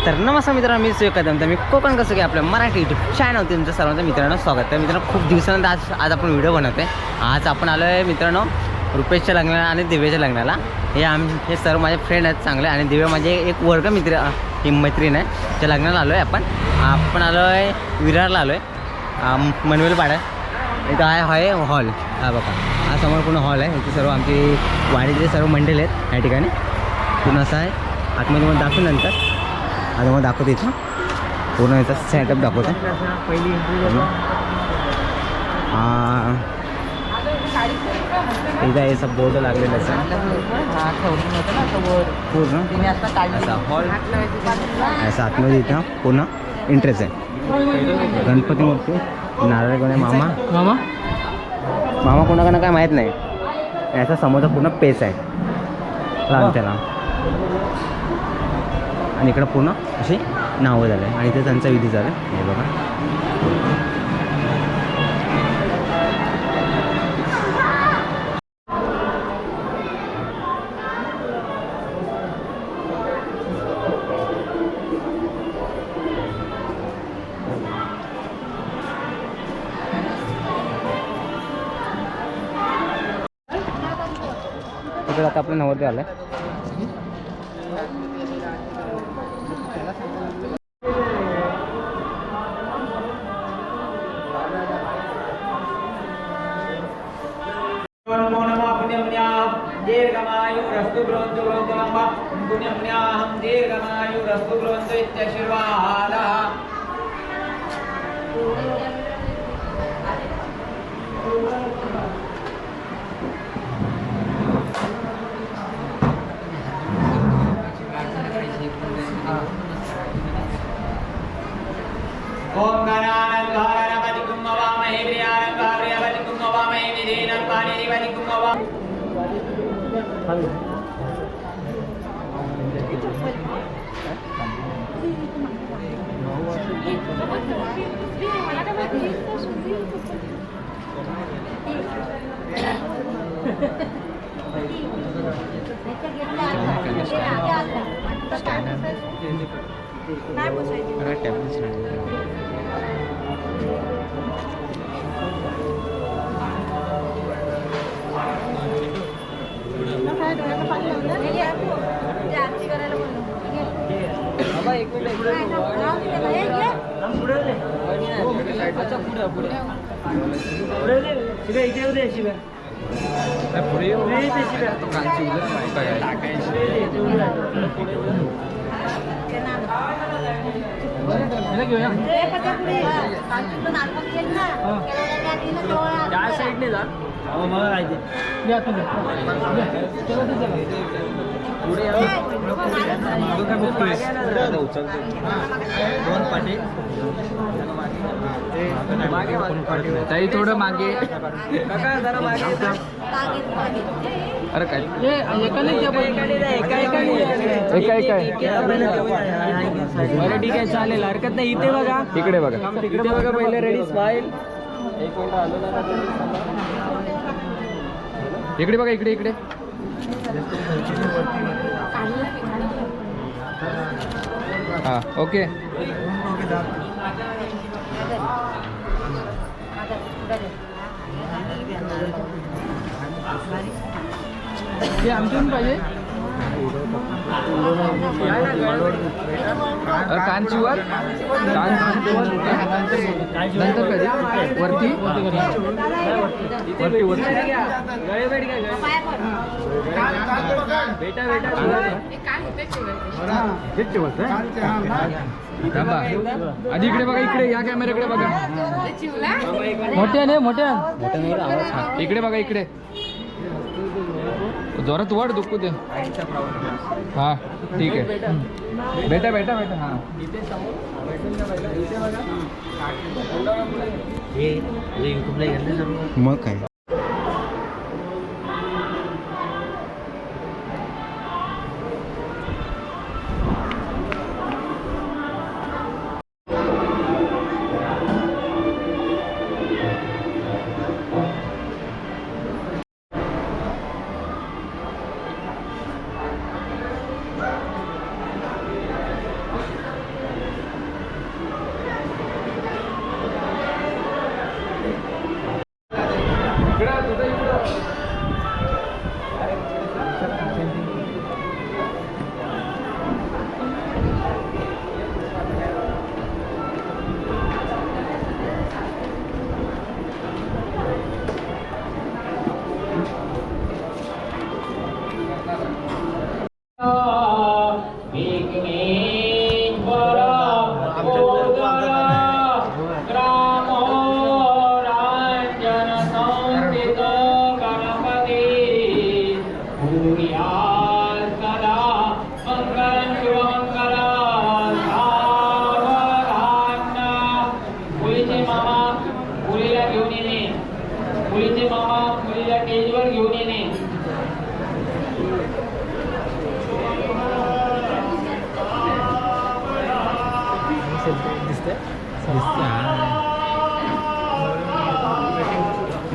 तर नमस्कार मित्रांनो, मी सुयोग कदम. तर मी कोकण कसं की आपल्या मराठी यूट्यूब चॅनल तुमच्या सर्वांचं मित्रांनो स्वागत आहे. मित्रांनो खूप दिवसानंतर आज आपण व्हिडिओ बनवतो आहे. आज आपण आलो आहे मित्रांनो रुपेशच्या लग्नाला आणि दिव्याच्या लग्नाला. हे सर्व माझे फ्रेंड आहेत चांगले, आणि दिव्या माझे एक वर्ग ही मैत्रीण आहे. त्या लग्नाला आलो आहे आपण आलो आहे विरारला आलो आहे मनवेल पाडा. इथं आहे हॉल. हा बघा, हा समोर पूर्ण हॉल आहे. इथे सर्व आमची वाडीतले सर्व मंडळी आहेत या ठिकाणी. पूर्ण असं आहे. आतमध्ये मग दाखवून नंतर आता मग दाखवतो इथं पूर्ण याचा सेटअप दाखवतो. पहिली इथं याचा बोर्ड लागलेला आहे पूर्ण असा हॉल. असं आतमध्ये इथं पूर्ण इंटरेस्ट आहे. गणपती मूर्ती, नारळ कोण आहे, मामा कोणाकडनं काय माहीत नाही. याचा समोरचा पूर्ण पेस आहे लांबच्याला, आणि इकडं पूर्ण अशी नावं झालं आहे. आणि इथे त्यांचा विधी झाला आहे. हे बघा, इकडे आता आपलं नवरदेव आलं आहे. दीर्घमायुरस्तु भ्रवन्तु पुण्यम्याहं दीर्घमायुरस्तु भ्रवन्तु इत्याशीर्वादः. ओम गणानां कुम्भवामहे प्रियारंगाप्रियवति कुम्भवामहे विधेनं पाणिनिवति कुम्भवामहे. ताई थोडं मागे. अरे काय बरं ठीक आहे, चालेल, हरकत नाही. इथे बघा, इकडे बघा, इथे बघा. पहिले रेडी स्माईल. इकडे बघा, इकडे इकडे. हा ओके. हे आमच्याकडून पाहिजे. कांचीवर नंतर कधी वरती आधी इकडे बघा, इकडे या कॅमेऱ्याकडे बघा. मोठ्या इकडे बघा, इकडे जोरात वड दुखू दे. हा ठीक आहे. बेटा बेटा बेटा. हा मग काय.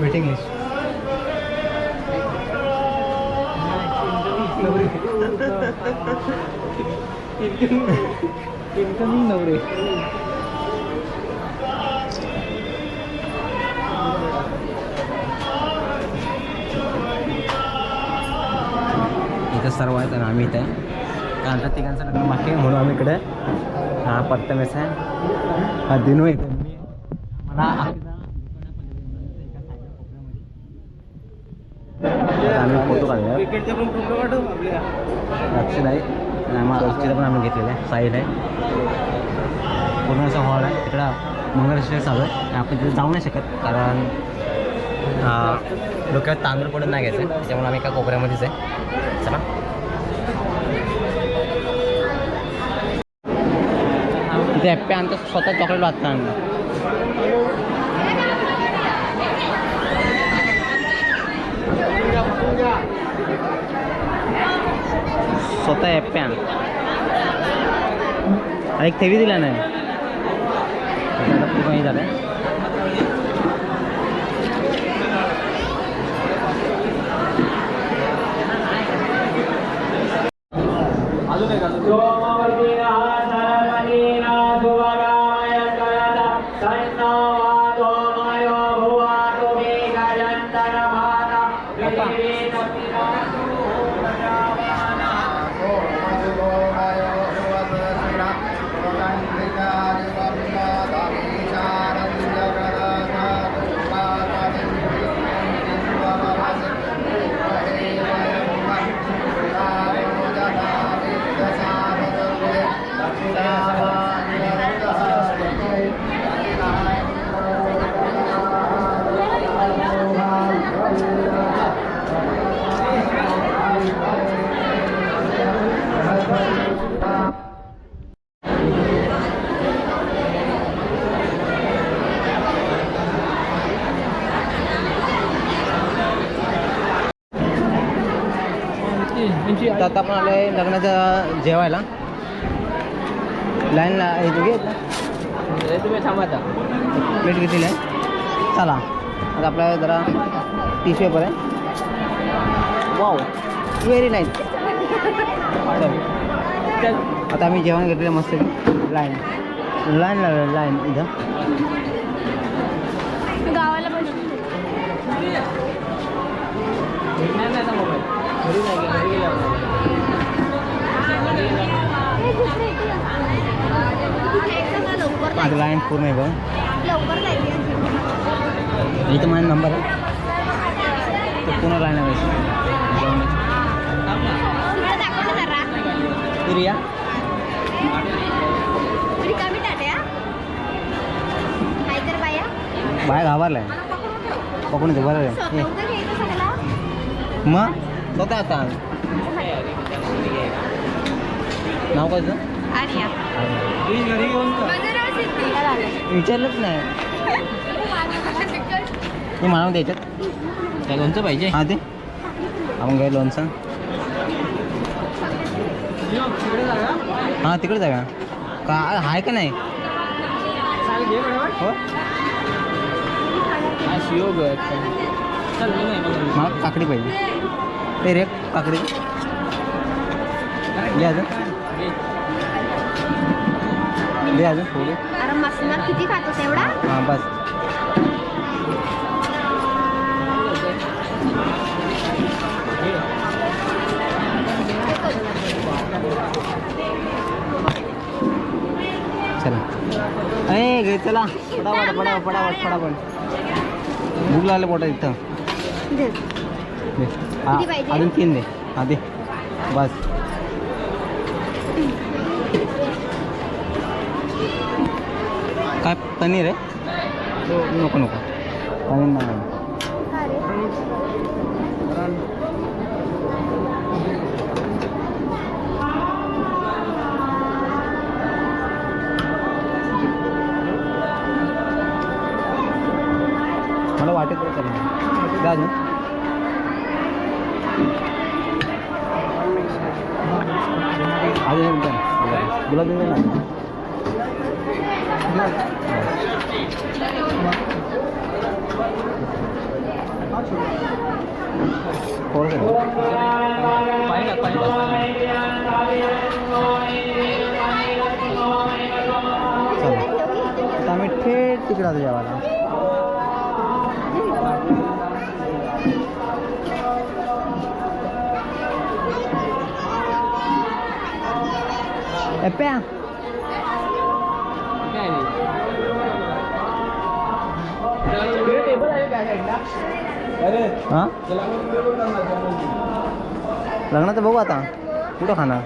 वेटिंग लिस्ट इनकमिंग नवरे. इथं सर्व आहेत आणि आम्ही इथे आहे. कारण आता तिघांचं लग्न बाकी आहे म्हणून आम्ही इकडे. हा प्रथमेश आहे, हा दिनू आहे. मला आम्ही फोटो काढले. लक्ष नाही अक्षयला पण आम्ही घेतलेलं आहे. साहिल आहे, पूर्ण असा हॉल आहे. तिकडं मंगळाष्टक चालू आहे. आपण तिथे जाऊ नाही शकत कारण डोक्यावर तांदूळ पडून नाही घ्यायचं, त्याच्यामुळे आम्ही एका कोपऱ्यामध्येच आहे. चला ते हॅप्पी आणतो स्वतः चॉकलेट वाचता आणलं. स्वतः हॅप्पी आण. एक थेवी दिला नाही पूर्ण झालं. अजून एक आता आपण आलो आहे लग्नाचं जेवायला. लाईनला तुम्ही थांबा आता. प्लेट घेतलेली आहे. चला आता आपल्याला जरा टिश्यू पेपर आहे. Wow very nice. आता आम्ही जेवण घेतलेलं मस्त लाईन लाईन लागलं लाईन इथं. गावाला आता लाईन पूर्ण आहे बघ. लवकर जायचं. इथं माझा नंबर आहे. तर पूर्ण लाईन आहे दाखव जरा. रिया रिकामी टाट्या काय कर बाया. बाहेर घाबरला आहे. पकडून दे बरं आहे. स्वतः घ्यायचं सगळं. मग स्वतः आता नाव काय तुझं? आर्या. विचारलंच नाही. हे मला द्यायच्यात काय लोणचं पाहिजे? हां ते आपण काय लोणचं. हां तिकडे जागा का आहे का नाही. हो मला काकडी पाहिजे. ते रे काकडी दे अजून दे अजून थोडी. अरे मसला किती खातोस एवढा. हां बस. चला ए घे चला फटाफट फटाफट फटाफट फटाफट. भूक लागले पोटात इथं. दे. दे हां किती पाहिजे? अजून 3 दे. हां दे बस. काय पनीर आहे. नको नको पनीर नाही. मला वाटेत चालेल द्या अजून. अजून गुलाबजामुन ना आता आम्ही थेट तिकडे आलो जेवायला. एप्प्या हां लग्नाचं बघू आता कुठं खाणार.